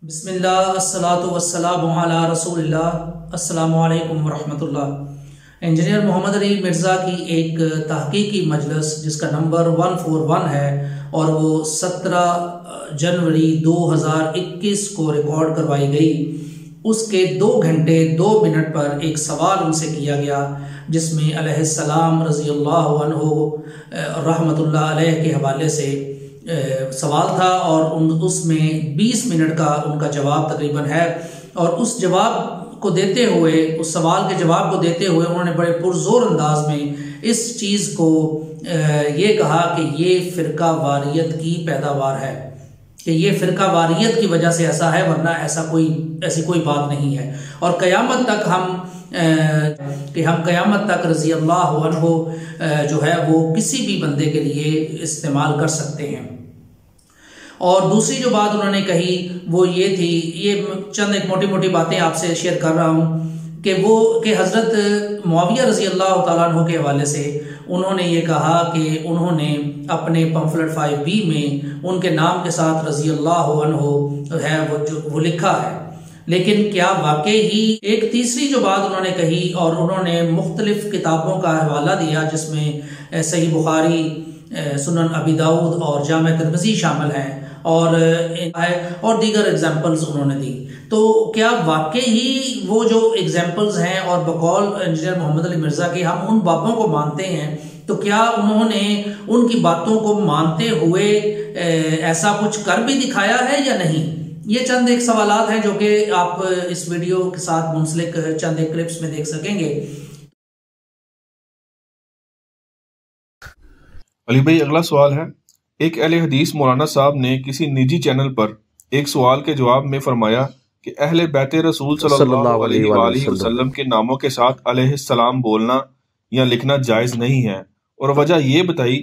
बिस्मिल्लाह अस्सलातु वस्सलामु अला रसूलिल्लाह अस्सलामु अलैकुम वरहमतुल्लाह। इंजीनियर मोहम्मद अली मिर्ज़ा की एक तहकीकी मजलिस जिसका नंबर 141 है और वो 17 जनवरी 2021 को रिकॉर्ड करवाई गई। उसके 2 घंटे 2 मिनट पर एक सवाल उनसे किया गया जिसमें अलैहिस्सलाम रज़ियल्लाहु अन्हु रहमतुल्लाह अलैह के हवाले से सवाल था और उसमें 20 मिनट का उनका जवाब तकरीबन है। और उस जवाब को देते हुए, उस सवाल के जवाब को देते हुए उन्होंने बड़े पुरजोर अंदाज में इस चीज़ को ये कहा कि ये फ़िरका वारियत की पैदावार है, कि ये फ़िरका वारियत की वजह से ऐसा है, वरना ऐसी कोई बात नहीं है। और क़यामत तक हम क़यामत तक रज़ी अल्लाह अन्हु जो है वो किसी भी बंदे के लिए इस्तेमाल कर सकते हैं। और दूसरी जो बात उन्होंने कही वो ये थी, ये चंद एक मोटी मोटी बातें आपसे शेयर कर रहा हूँ कि हज़रत मुआविया रज़ी अल्लाह तआला अन्हु के हवाले से उन्होंने ये कहा कि उन्होंने अपने पम्फलेट 5B में उनके नाम के साथ रज़ी अल्लाह अन्हु है वो लिखा है। लेकिन क्या वाकई ही एक तीसरी जो बात उन्होंने कही, और उन्होंने मुख्तलिफ किताबों का हवाला दिया जिसमें सही बुखारी, सुनन अबी दाऊद और जामे तिर्मिज़ी शामिल हैं और दीगर एग्जाम्पल्स उन्होंने दी। तो क्या वाकई ही वो जो एग्जाम्पल्स हैं और बकौल इंजीनियर मोहम्मद अली मिर्ज़ा के हम उन बातों को मानते हैं, तो क्या उन्होंने उनकी बातों को मानते हुए ऐसा कुछ कर भी दिखाया है या नहीं? ये चंद एक सवालात हैं जो कि आप इस वीडियो के साथ मुंसलिक चंद एक क्लिप्स में देख सकेंगे। अली भाई, अगला सवाल है, एक अहले हदीस मौलाना साहब ने किसी निजी चैनल पर एक सवाल के जवाब में फरमाया कि अहले बैत रसूल सल्लल्लाहु अलैहि वसल्लम के नामों के साथ अलैहिस्सलाम बोलना या लिखना जायज़ नहीं है, और वजह ये बताई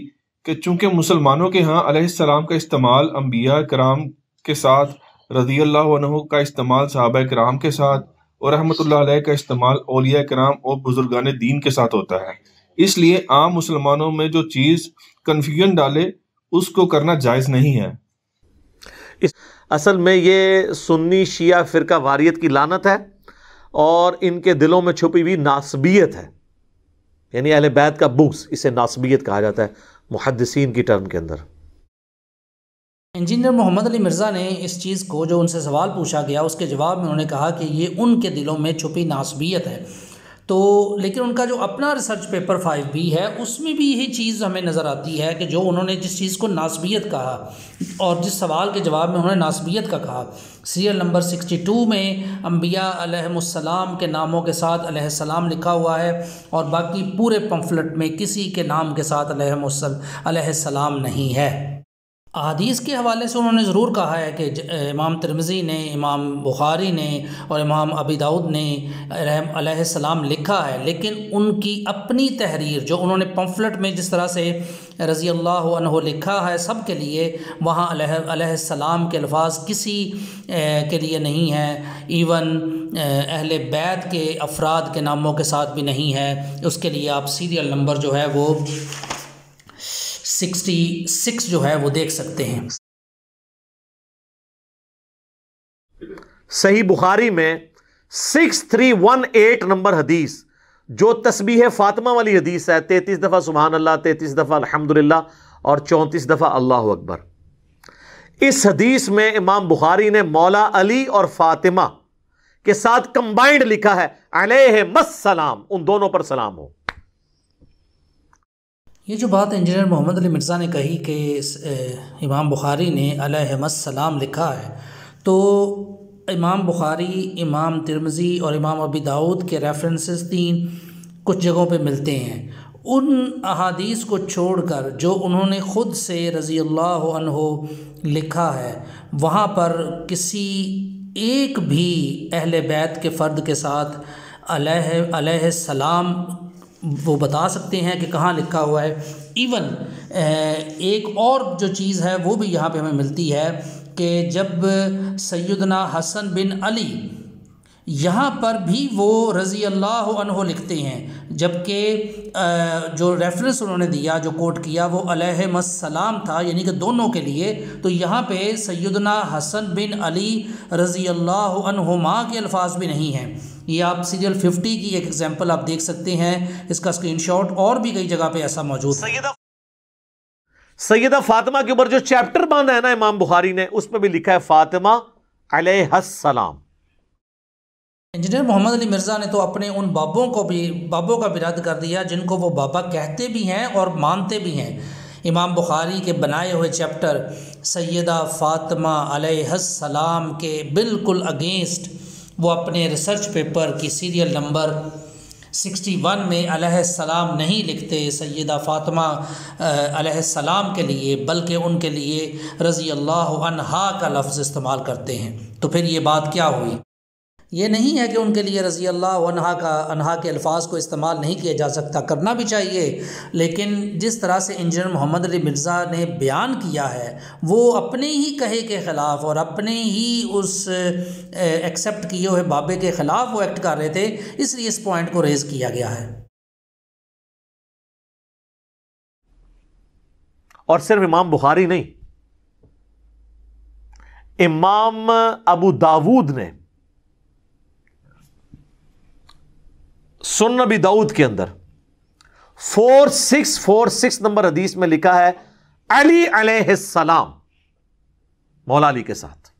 कि चूंकि मुसलमानों के यहाँ अलैहिस्सलाम का इस्तेमाल अंबिया कराम के साथ, रज़ियल्लाहु अन्हु का इस्तेमाल सहाबा कराम के साथ और रहमतुल्लाह अलैह का इस्तेमाल औलिया कराम और बुजुर्गान दीन के साथ होता है, इसलिए आम मुसलमानों में जो चीज़ कन्फ्यूजन डाले उसको करना जायज़ नहीं है। असल में ये सुन्नी शिया फ़िरका वारियत की लानत है और इनके दिलों में छुपी हुई नासबियत है, यानी अहले बैत का बुग़्ज़, इसे नासबियत कहा जाता है मुहद्दिसीन की टर्म के अंदर। इंजीनियर मोहम्मद अली मिर्ज़ा ने इस चीज़ को, जो उनसे सवाल पूछा गया, उसके जवाब में उन्होंने कहा कि ये उनके दिलों में छुपी नासबियत है। तो लेकिन उनका जो अपना रिसर्च पेपर 5B है उसमें भी यही चीज़ हमें नज़र आती है कि जो उन्होंने जिस चीज़ को नासबियत कहा और जिस सवाल के जवाब में उन्होंने नासबियत का कहा, सीरियल नंबर 62 में अंबिया अलैहिमुस्सलाम के नामों के साथ अलैहिस्सलाम लिखा हुआ है और बाकी पूरे पम्फलेट में किसी के नाम के साथ अलैहिस्सलाम नहीं है। अहादीस के हवाले से उन्होंने ज़रूर कहा है कि इमाम तिर्मिज़ी ने, इमाम बुखारी ने और इमाम अबी दाऊद ने अलैहिस्सलाम लिखा है, लेकिन उनकी अपनी तहरीर जो उन्होंने पम्फलेट में जिस तरह से रज़ी अल्लाह अन्हु लिखा है सब के लिए, वहाँ अलैहिस्सलाम के अल्फाज किसी के लिए नहीं है, इवन अहले बैत के अफराद के नामों के साथ भी नहीं है। उसके लिए आप सीरियल नंबर जो है वो 66 जो है वो देख सकते हैं। सही बुखारी में 6318 नंबर हदीस, जो तस्बीह फातिमा वाली हदीस है, 33 दफ़ा सुभान अल्लाह, 33 दफ़ा अल्हम्दुलिल्लाह और 34 दफ़ा अल्लाहु अकबर। इस हदीस में इमाम बुखारी ने मौला अली और फातिमा के साथ कंबाइंड लिखा है अलैहिमुस्सलाम, उन दोनों पर सलाम हो। ये जो बात इंजीनियर मोहम्मद अली मिर्ज़ा ने कही कि इमाम बुखारी ने अलैहिमुस्सलाम लिखा है, तो इमाम बुखारी, इमाम तिर्मिज़ी और इमाम अबी दाऊद के रेफरेंसेस 3 कुछ जगहों पे मिलते हैं। उन अहादीस को छोड़कर जो उन्होंने ख़ुद से रज़ी अल्लाह अन्हु लिखा है, वहाँ पर किसी एक भी अहले बैत के फ़र्द के साथ अलैहिस्सलाम वो बता सकते हैं कि कहाँ लिखा हुआ है। इवन एक और जो चीज़ है वो भी यहाँ पे हमें मिलती है कि जब सैयदना हसन बिन अली यहाँ पर भी वो रज़ी अल्लाह अन्हु लिखते हैं, जबकि जो रेफरेंस उन्होंने दिया, जो कोट किया, वो अलैहिस्सलाम था, यानी कि दोनों के लिए। तो यहाँ पे सैयदना हसन बिन अली रज़ी अल्लाह अन्हुमा के अल्फाज भी नहीं हैं। ये आप सीरियल 50 की एक एग्जांपल आप देख सकते हैं, इसका स्क्रीनशॉट, और भी कई जगह पे ऐसा मौजूद है। सैयदा फातिमा के ऊपर जो चैप्टर बांधा है ना इमाम बुखारी ने, उसमें भी लिखा है फातिमा अलैहिस्सलाम। इंजीनियर मोहम्मद अली मिर्ज़ा ने तो अपने उन बाबों का भी रद्द कर दिया जिनको वो बाबा कहते भी हैं और मानते भी हैं। इमाम बुखारी के बनाए हुए चैप्टर सैयदा फातिमा अलैहिस्सलाम के बिल्कुल अगेंस्ट वो अपने रिसर्च पेपर की सीरियल नंबर 61 में अलैहिस्सलाम नहीं लिखते सैयदा फातिमा अलैहिस्सलाम के लिए, बल्कि उनके लिए रज़ी अल्लाह अन्हा का लफ्ज़ इस्तेमाल करते हैं। तो फिर ये बात क्या हुई? ये नहीं है कि उनके लिए रज़ी अल्लाह अन्हा के अल्फाज को इस्तेमाल नहीं किया जा सकता, करना भी चाहिए, लेकिन जिस तरह से इंजीनियर मोहम्मद अली मिर्ज़ा ने बयान किया है वो अपने ही कहे के ख़िलाफ़ और अपने ही उस एक्सेप्ट किए हुए बाबे के ख़िलाफ़ वो एक्ट कर रहे थे, इसलिए इस पॉइंट को रेज़ किया गया है। और सिर्फ इमाम बुखारी नहीं, इमाम अबू दाऊद ने सुन्न नबी दाऊद के अंदर 4646 नंबर हदीस में लिखा है अली अलैहिस्सलाम मौला अली के साथ।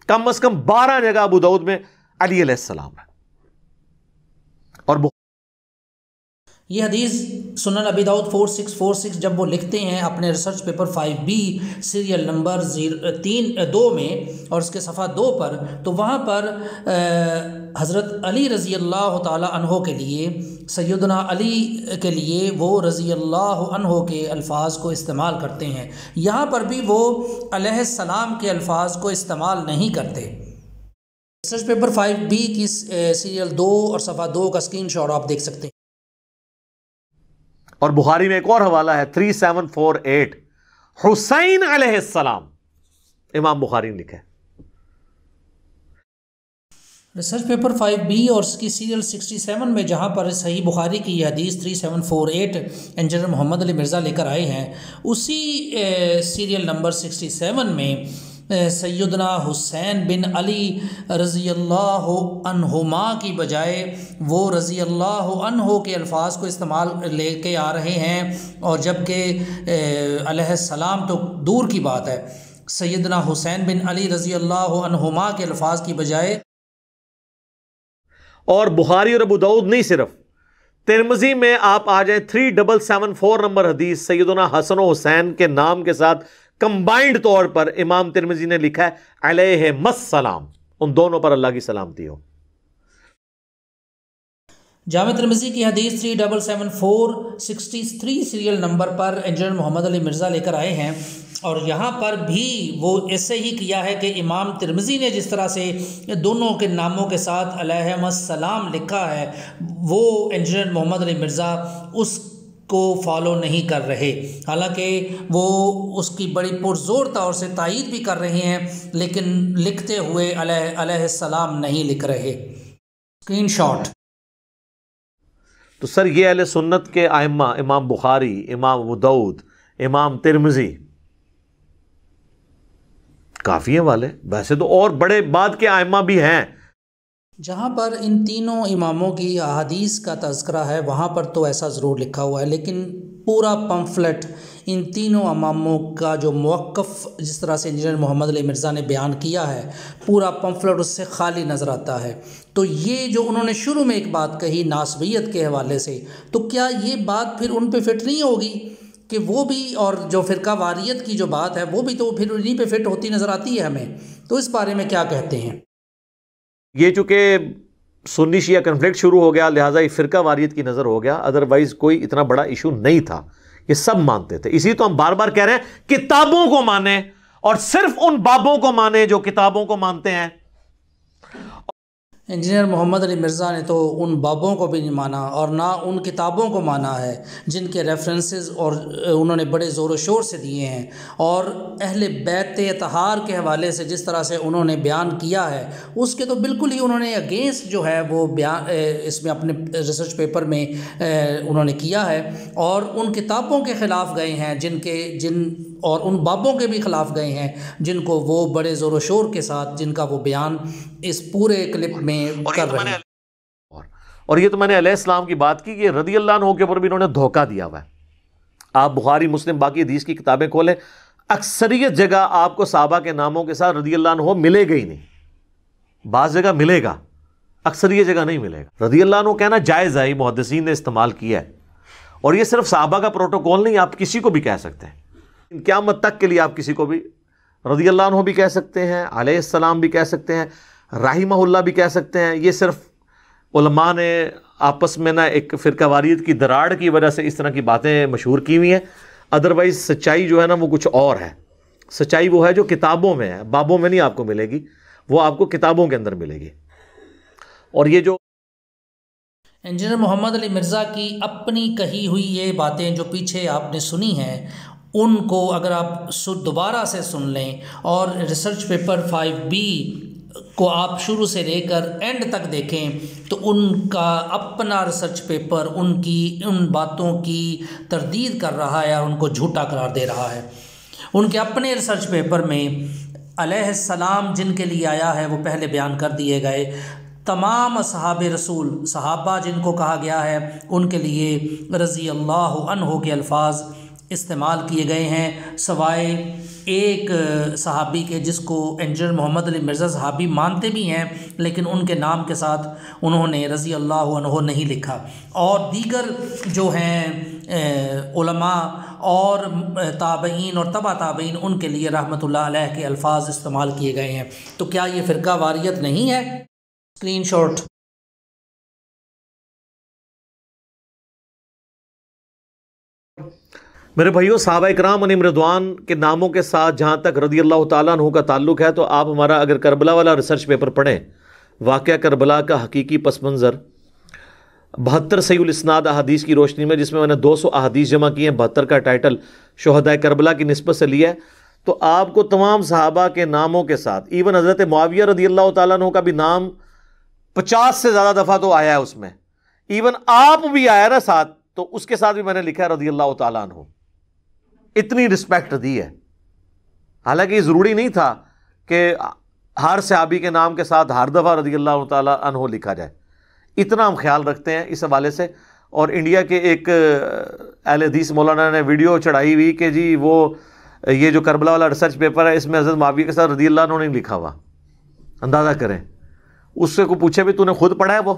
कम से कम 12 जगह अबू दाऊद में अली अलैहिस्सलाम है। और ये हदीस सुनन अबी दाऊद 4646 जब वो लिखते हैं अपने research paper 5B serial number 2 में और उसके सफ़ा 2 पर, तो वहाँ पर हज़रत अली रज़ी अल्लाह ताला अन्हो के लिए, सैयदना अली के लिए वो रज़ी अल्लाह अन्हो के अल्फाज को इस्तेमाल करते हैं। यहाँ पर भी वो अलैहिस्सलाम के अल्फाज को इस्तेमाल नहीं करते। रिसर्च पेपर 5B की सीरियल 2 और सफ़ा 2 का स्क्रीनशॉट आप देख सकते हैं। और बुखारी में एक और हवाला है 3748 हुसैन अलैहिस्सलाम, इमाम बुखारी ने लिखा है। रिसर्च पेपर 5B और उसकी सीरियल 67 में जहाँ पर सही बुखारी की यह हदीस 3748 इंजीनियर मोहम्मद अली मिर्ज़ा लेकर आए हैं, उसी सीरियल नंबर 67 में सैयदना हुसैन बिन अली रज़ी अल्लाह अन्हुमा की बजाय वो रज़ी अल्लाह अन्हो के अल्फाज को इस्तेमाल लेके आ रहे हैं। और जबकि अलैहिस्सलाम तो दूर की बात है, सैयदना हुसैन बिन अली रज़ी अल्लाह अन्हुमा के अल्फाज की बजाय। और बुखारी और अबू दाऊद नहीं, सिर्फ तिरमिज़ी में आप आ जाए 3774 नंबर हदीस सैयदना हसन हुसैन के नाम के साथ कंबाइंड तौर पर इमाम तिरमिज़ी ने लिखा है अलैहिस्सलाम, उन दोनों पर अल्लाह की सलामती हो। जामे तिरमिज़ी की हदीस 377463 सीरियल नंबर पर इंजीनियर मोहम्मद अली मिर्ज़ा लेकर आए हैं। और यहाँ पर भी वो ऐसे ही किया है कि इमाम तिरमिज़ी ने जिस तरह से दोनों के नामों के साथ अलैहिस्सलाम लिखा है, वो इंजीनियर मोहम्मद अली मिर्ज़ा उसको फॉलो नहीं कर रहे। हालांकि वो उसकी बड़ी पुरज़ोर तौर से तायीद भी कर रहे हैं, लेकिन लिखते हुए अलैहिस्सलाम नहीं लिख रहे। स्क्रीनशॉट। तो सर ये अहले सुन्नत के आइम्मा, इमाम बुखारी, इमाम अबू दाऊद, इमाम तिरमिज़ी, काफ़ी है वाले। वैसे तो और बड़े बाद के आइम्मा भी हैं। जहाँ पर इन तीनों इमामों की अहादीस का तज़किरा है वहाँ पर तो ऐसा ज़रूर लिखा हुआ है, लेकिन पूरा पम्फलेट इन तीनों इमामों का जो मौक़िफ़ जिस तरह से इंजीनियर मोहम्मद अली मिर्ज़ा ने बयान किया है, पूरा पम्फलेट उससे खाली नज़र आता है। तो ये जो उन्होंने शुरू में एक बात कही नासबियत के हवाले से, तो क्या ये बात फिर उन पे फिट नहीं होगी कि वो भी, और जो फ़िरका वारियत की जो बात है वो भी तो फिर उन्हीं पे फिट होती नज़र आती है हमें। तो इस बारे में क्या कहते हैं? ये चूँकि सुन्नी शिया कन्फ्लिक्ट शुरू हो गया, लिहाजा ये फ़िरका वारियत की नज़र हो गया, अदरवाइज़ कोई इतना बड़ा इशू नहीं था, ये सब मानते थे। इसी तो हम बार बार कह रहे हैं किताबों को माने और सिर्फ उन बाबों को माने जो किताबों को मानते हैं। इंजीनियर मोहम्मद अली मिर्ज़ा ने तो उन बाबों को भी नहीं माना और ना उन किताबों को माना है जिनके रेफरेंसेस और उन्होंने बड़े ज़ोर व शोर से दिए हैं, और अहले बैत तहार के हवाले से जिस तरह से उन्होंने बयान किया है उसके तो बिल्कुल ही उन्होंने अगेंस्ट जो है वो बयान इसमें अपने रिसर्च पेपर में उन्होंने किया है, और उन किताबों के ख़िलाफ़ गए हैं और उन बाबों के भी ख़िलाफ़ गए हैं जिनको वो बड़े ज़ोर व शोर के साथ जिनका वो बयान इस पूरे क्लिप में कर रहे हैं। और ये तो मैंने अलैहिस्सलाम की बात की कि रज़ी अल्लाह अन्हु के ऊपर भी इन्होंने धोखा दिया हुआ है। आप बुखारी मुस्लिम बाकी हदीस की किताबें खोलें, अक्सरियत जगह आपको सहाबा के नामों के साथ रज़ी अल्लाह अन्हु मिलेगा ही नहीं। बाज़ जगह मिलेगा, अक्सरियत जगह नहीं मिलेगा। रज़ी अल्लाह अन्हु कहना जायज़ है, मुहद्दिसीन ने इस्तेमाल किया है, और ये सिर्फ सहाबा का प्रोटोकॉल नहीं, आप किसी को भी कह सकते हैं। क़यामत तक के लिए आप किसी को भी रज़ी अल्लाह अन्हु भी कह सकते हैं, अलैहिस्सलाम भी कह सकते हैं, राहिमहुल्लाह भी कह सकते हैं। ये सिर्फ उलमा ने आपस में ना एक फ़िरक़ावारियत की दराड़ की वजह से इस तरह की बातें मशहूर की हुई हैं। अदरवाइज़ सच्चाई जो है ना वो कुछ और है। सच्चाई वो है जो किताबों में है, बाबों में नहीं आपको मिलेगी, वो आपको किताबों के अंदर मिलेगी। और ये जो इंजीनियर मोहम्मद अली मिर्ज़ा की अपनी कही हुई ये बातें जो पीछे आपने सुनी हैं, उनको अगर आप दोबारा से सुन लें और रिसर्च पेपर 5B को आप शुरू से लेकर एंड तक देखें तो उनका अपना रिसर्च पेपर उनकी उन बातों की तरदीद कर रहा है और उनको झूठा करार दे रहा है। उनके अपने रिसर्च पेपर में अलैहिस्सलाम जिनके लिए आया है वो पहले बयान कर दिए गए। तमाम असहाबे रसूल, सहाबा जिनको कहा गया है, उनके लिए रज़ी अल्लाह अन्हु के अल्फाज इस्तेमाल किए गए हैं, सवाए एक सहाबी के जिसको इंजीनियर मोहम्मद अली मिर्ज़ा सहाबी मानते भी हैं, लेकिन उनके नाम के साथ उन्होंने रज़ी अल्लाह अन्हु नहीं लिखा। और दीगर जो हैं उलमा और ताबईन और तबा ताबईन, उनके लिए रहमतुल्लाह अलैह के अल्फाज इस्तेमाल किए गए हैं। तो क्या ये फ़िरका वारियत नहीं है? स्क्रीनशॉट। मेरे भाइयों, सहाबा इकराम अलैहिम रिज़वान के नामों के साथ जहाँ तक रज़ी अल्लाह ताला अन्हु का ताल्लुक़ है, तो आप हमारा अगर करबला वाला रिसर्च पेपर पढ़ें, वाक़या करबला का हकीकी पस मंज़र 72 सहीहुल इस्नाद अहादीस की रोशनी में, जिसमें मैंने 200 अहादीस जमा किए हैं, 72 का टाइटल शुहदाए करबला की निस्बत से लिया है, तो आपको तमाम सहाबा के नामों के साथ, इवन हज़रत मुआविया रज़ी अल्लाह ताला अन्हु का भी नाम 50 से ज़्यादा दफ़ा तो आया है उसमें, इवन आप भी आया ना साथ, तो उसके साथ भी मैंने लिखा है रज़ी अल्लाह ताला अन्हु। इतनी रिस्पेक्ट दी है। हालांकि ज़रूरी नहीं था कि हर सहाबी के नाम के साथ हर दफ़ा रज़ी अल्लाह ताला अन्हु लिखा जाए। इतना हम ख्याल रखते हैं इस हवाले से। और इंडिया के एक अहले हदीस मौलाना ने वीडियो चढ़ाई हुई कि जी वो ये जो करबला वाला रिसर्च पेपर है, इसमें हज़रत मुआविया के साथ रज़ी अल्लाह अन्हु नहीं लिखा हुआ। अंदाज़ा करें, उससे को पूछे भी तूने खुद पढ़ा है? वो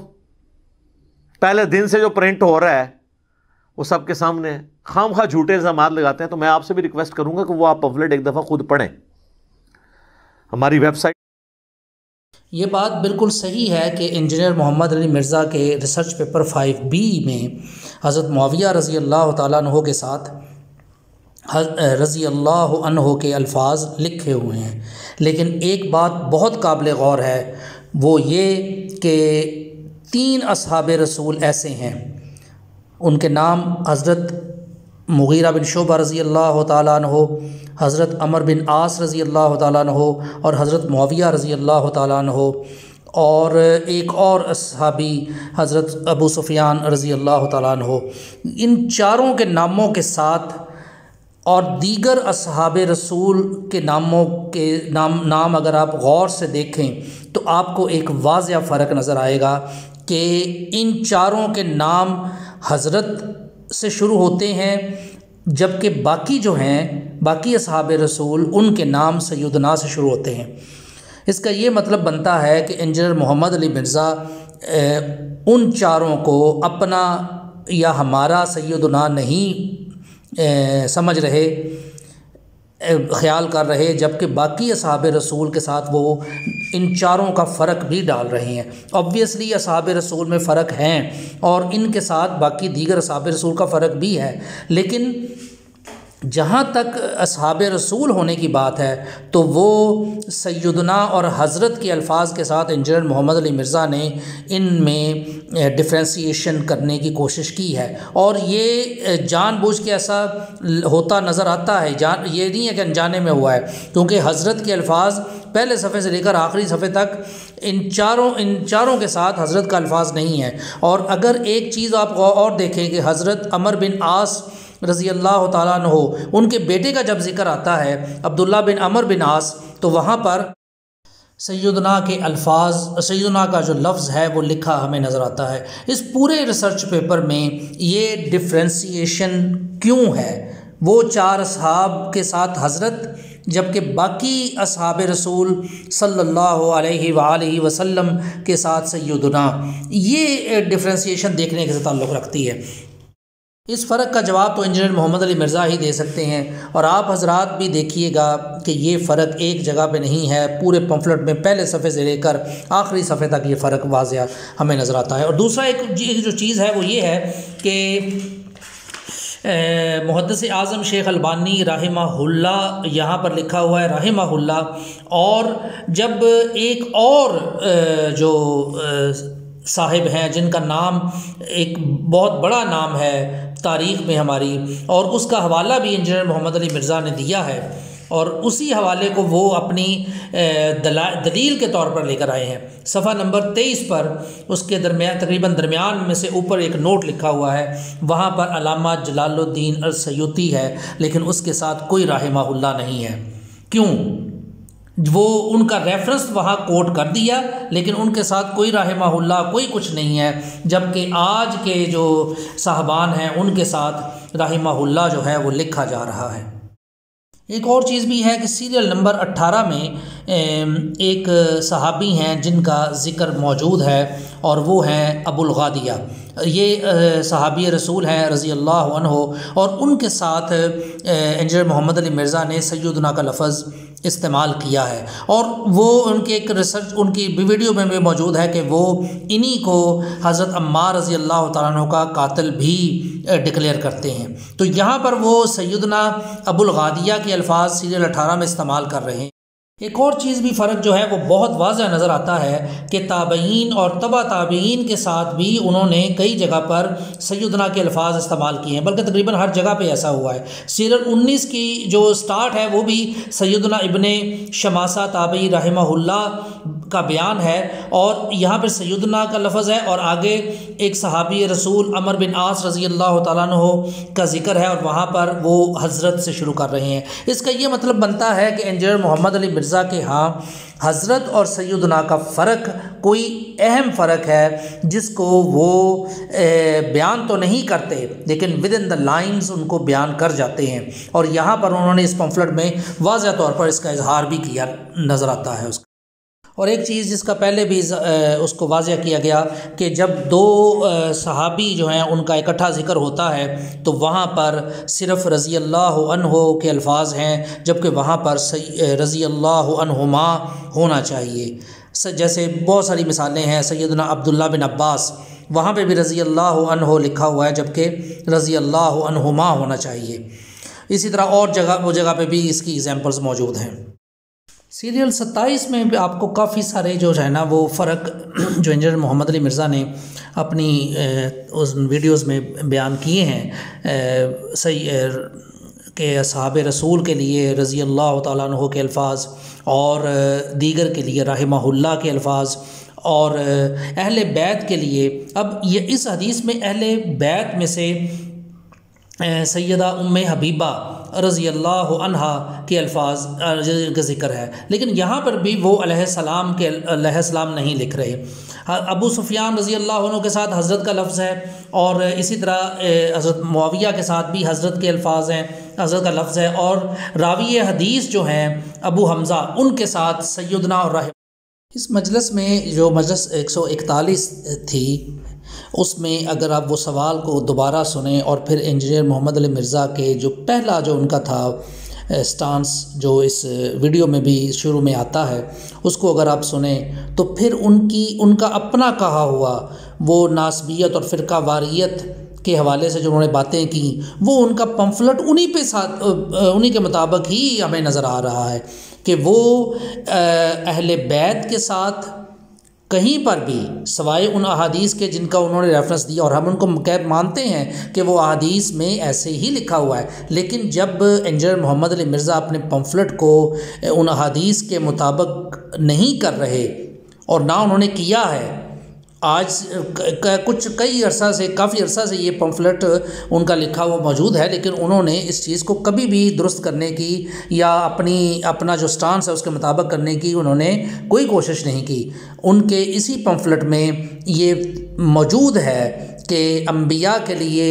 पहले दिन से जो प्रिंट हो रहा है वो सबके सामने है। खामखा झूठे इल्ज़ामात लगाते हैं। तो मैं आपसे भी रिक्वेस्ट करूंगा कि वो आप पम्फलेट एक दफ़ा खुद पढ़ें। हमारी वेबसाइट ये बात बिल्कुल सही है कि इंजीनियर मोहम्मद अली मिर्ज़ा के रिसर्च पेपर 5B में हज़रत मुआविया रज़ी अल्लाह ताला अन्हु के साथ रज़ी अल्लाह अन्हु के अल्फाज लिखे हुए हैं, लेकिन एक बात बहुत काबिल गौर है, वो ये कि 3 असहाबे रसूल ऐसे हैं, उनके नाम हज़रत मुगीरा बिन शुबा रज़ी अल्लाह ताला अन्हु, हज़रत अमर बिन आस रज़ी अल्लाह ताला अन्हु और हज़रत मुआविया रज़ी अल्लाह ताला अन्हु, और एक और असहाबी हज़रत अबू सुफियान रज़ी अल्लाह ताला अन्हु। इन चारों के नामों के साथ और दीगर असहाबे रसूल के नाम अगर आप गौर से देखें तो आपको एक वाज़िया फ़र्क नज़र आएगा कि इन चारों के नाम हज़रत से शुरू होते हैं, जबकि बाकी जो हैं, बाकी असहाबे रसूल, उनके नाम सैयदना से शुरू होते हैं। इसका ये मतलब बनता है कि इंजीनियर मोहम्मद अली मिर्ज़ा उन चारों को अपना या हमारा सैयदना नहीं समझ रहे, ख़्याल कर रहे, जबकि बाकी असहाबे रसूल के साथ वो इन चारों का फ़र्क भी डाल रहे हैं। ऑब्वियसली असहाबे रसूल में फ़र्क हैं और इनके साथ बाकी दीगर असहाबे रसूल का फ़र्क भी है, लेकिन जहाँ तक असहाब रसूल होने की बात है तो वो सैयदना और हज़रत के अल्फाज के साथ इंजीनियर मोहम्मद अली मिर्ज़ा ने इनमें डिफ्रेंसीशन करने की कोशिश की है, और ये जानबूझ के ऐसा होता नज़र आता है। ये नहीं है कि अनजाने में हुआ है, क्योंकि हज़रत के अल्फाज पहले सफ़े से लेकर आखिरी सफ़े तक इन चारों के साथ हज़रत का अल्फाज नहीं है। और अगर एक चीज़ आप और देखें कि हज़रत अमर बिन आस रज़ी अल्लाह ताला अन्हो, उनके बेटे का जब जिक्र आता है अब्दुल्ला बिन अमर बिन आस, तो वहाँ पर सैयदना के अल्फाज, सैयदना का जो लफ्ज़ है वो लिखा हमें नज़र आता है। इस पूरे रिसर्च पेपर में ये डिफ्रेंसीशन क्यों है? वो 4 असहाब के साथ हज़रत, जबकि बाकी असहाब रसूल सल्लल्लाहु अलैहि वसल्लम के साथ सैयदना, ये डिफ्रेंसीशन देखने से ताल्लुक़ रखती है। इस फ़र्क का जवाब तो इंजीनियर मोहम्मद अली मिर्ज़ा ही दे सकते हैं, और आप हजरात भी देखिएगा कि ये फ़र्क एक जगह पे नहीं है। पूरे पम्फलेट में पहले सफ़े से लेकर आखिरी सफ़े तक ये फ़र्क वाज़िया हमें नज़र आता है। और दूसरा एक जो चीज़ है वो ये है कि मुहद्दिस आज़म शेख अलबानी रहमहुल्लाह, यहाँ पर लिखा हुआ है रहमहुल्लाह, और जब एक और जो साहिब हैं जिनका नाम एक बहुत बड़ा नाम है तारीख़ में हमारी, और उसका हवाला भी इंजीनियर मोहम्मद अली मिर्ज़ा ने दिया है, और उसी हवाले को वो अपनी दलील के तौर पर लेकर आए हैं। सफ़ा नंबर 23 पर उसके तकरीबन दरमियान में से ऊपर एक नोट लिखा हुआ है, वहाँ पर अल्लामा जलालुद्दीन अल-सयूती है, लेकिन उसके साथ कोई रहमहुल्लाह नहीं है। क्यों? वो उनका रेफरेंस वहाँ कोट कर दिया, लेकिन उनके साथ कोई रहमहुल्लाह कोई कुछ नहीं है, जबकि आज के जो साहबान हैं उनके साथ रहमहुल्लाह जो है वो लिखा जा रहा है। एक और चीज़ भी है कि सीरियल नंबर 18 में एक सहाबी हैं जिनका ज़िक्र मौजूद है, और वो हैं अबुल गादिया। ये सहाबी रसूल हैं रज़ी अल्लाह अन्हो, और उनके साथ इंजीनियर मोहम्मद अली मिर्ज़ा ने सैयदना का लफ़्ज़ इस्तेमाल किया है, और वो उनके एक रिसर्च उनकी वीडियो में भी मौजूद है कि वो इन्हीं को हज़रत अम्मार रज़ी अल्लाह तआला अन्हु का कातिल भी डिक्लेयर करते हैं। तो यहाँ पर वो सैयदना अबुल गादिया के अल्फाज सीरियल 18 में इस्तेमाल कर रहे हैं। एक और चीज़ भी फ़र्क जो है वो बहुत वाज़ह नज़र आता है कि ताबईन और तबा ताबईन के साथ भी उन्होंने कई जगह पर सैयदना के अल्फाज इस्तेमाल किए हैं, बल्कि तकरीबन हर जगह पे ऐसा हुआ है। सीरियल 19 की जो स्टार्ट है वो भी सैयदना इब्ने शमासा ताबई रहमहुल्लाह का बयान है, और यहाँ पर सैयदना का लफ्ज़ है, और आगे एक सहाबी रसूल अमर बिन आस रज़ी अल्लाह तआला अन्हु का जिक्र है, और वहाँ पर वो हज़रत से शुरू कर रहे हैं। इसका ये मतलब बनता है कि इंजीनियर मोहम्मद अली मिर्ज़ा के यहाँ हज़रत और सैयदना का फ़र्क कोई अहम फ़र्क है, जिसको वो बयान तो नहीं करते, लेकिन विद इन द लाइन्स उनको बयान कर जाते हैं, और यहाँ पर उन्होंने इस पम्फलेट में वाज़ह तौर पर इसका इजहार भी किया नज़र आता है उसका। और एक चीज़ जिसका पहले भी उसको वाज़ह किया गया कि जब 2 सहाबी जो हैं उनका इकट्ठा ज़िक्र होता है तो वहाँ पर सिर्फ़ रज़ी अल्लाह अन्हो के अल्फाज हैं, जबकि वहाँ पर रज़ी अल्लाह अन्हुमा होना चाहिए। जैसे बहुत सारी मिसालें हैं, सैयदना अब्दुल्ला बिन अब्बास, वहाँ पे भी रज़ी अल्लाह अन्हो लिखा हुआ है, जबकि रज़ी अल्लाह अन्हुमा होना चाहिए। इसी तरह और वो जगह पे भी इसकी एग्जांपल्स मौजूद हैं। सीरियल 27 में भी आपको काफ़ी सारे जो है ना वो फ़र्क जो इंजीनियर मोहम्मद अली मिर्ज़ा ने अपनी उस वीडियोस में बयान किए हैं, सही के असहाब रसूल के लिए रज़ी अल्लाह तआला अन्हु के अल्फाज, और दीगर के लिए रहमहुल्लाह के अल्फाज, और अहले बैत के लिए। अब ये इस हदीस में अहले बैत में से सैयदा उम्मे हबीबा रज़ी अल्लाह अन्हा के अल्फाज का ज़िक्र है, लेकिन यहाँ पर भी वो अलैहिस्सलाम नहीं लिख रहे। अबू सुफियान रज़ी अल्लाह अन्हु के साथ हज़रत का लफ्ज़ है, और इसी तरह हज़रत मुआविया के साथ भी हज़रत के अल्फाज हैं, हज़रत का लफ्ज़ है, और रावी हदीस जो हैं अबू हमज़ा उनके साथ सैयदना और राह। इस मजलिस में जो मजलिस 141 थी उसमें अगर आप वो सवाल को दोबारा सुने, और फिर इंजीनियर मोहम्मद अली मिर्ज़ा के जो पहला जो उनका था स्टांस जो इस वीडियो में भी शुरू में आता है, उसको अगर आप सुने तो फिर उनका अपना कहा हुआ वो नासबियत और फ़िरका वारियत के हवाले से जो उन्होंने बातें की वो उनका पम्फलेट उन्हीं के मुताबिक ही हमें नज़र आ रहा है कि वो अहले बैत के साथ कहीं पर भी सवाए उन अहादीस के जिनका उन्होंने रेफरेंस दिया, और हम उनको मानते हैं कि वो अहादीस में ऐसे ही लिखा हुआ है, लेकिन जब इंजीनियर मोहम्मद अली मिर्ज़ा अपने पम्फलेट को उन अहादीस के मुताबिक नहीं कर रहे और ना उन्होंने किया है, आज काफ़ी अरसा से ये पम्फलेट उनका लिखा हुआ मौजूद है, लेकिन उन्होंने इस चीज़ को कभी भी दुरुस्त करने की या अपना जो स्टांस है उसके मुताबिक करने की उन्होंने कोई कोशिश नहीं की। उनके इसी पम्फलेट में ये मौजूद है कि अम्बिया के लिए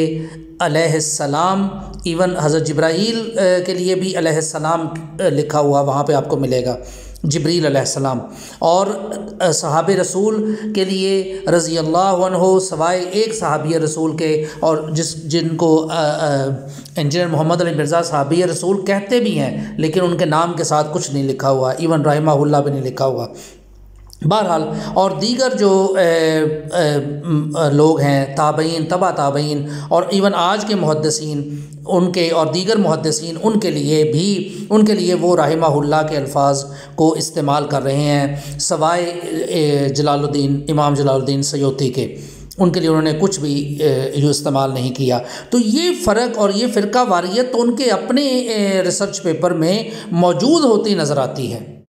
अलैहिस्सलाम, इवन हज़रत जिब्राईल के लिए भी अलैहिस्सलाम लिखा हुआ वहाँ पे आपको मिलेगा, जिब्रील अलैहिस्सलाम, और सहाबे रसूल के लिए रज़ी अल्लाह अन्हु सवाए एक सहाबी रसूल के, और जिनको इंजीनियर मोहम्मद अली मिर्ज़ा सहाबी रसूल कहते भी हैं लेकिन उनके नाम के साथ कुछ नहीं लिखा हुआ, इवन रहमहुल्लाह भी नहीं लिखा हुआ। बहरहाल, और दीगर जो लोग हैं ताबईन, तबा ताबईन और इवन आज के मुहद्दिसीन उनके और दीगर मुहद्दिसीन उनके लिए वो रहमहुल्लाह के अल्फाज को इस्तेमाल कर रहे हैं, सवाए इमाम जलालुद्दीन सयूती के, उनके लिए उन्होंने कुछ भी इस्तेमाल नहीं किया। तो ये फ़र्क और ये फ़िरका वारियत तो उनके अपने रिसर्च पेपर में मौजूद होती नज़र आती है।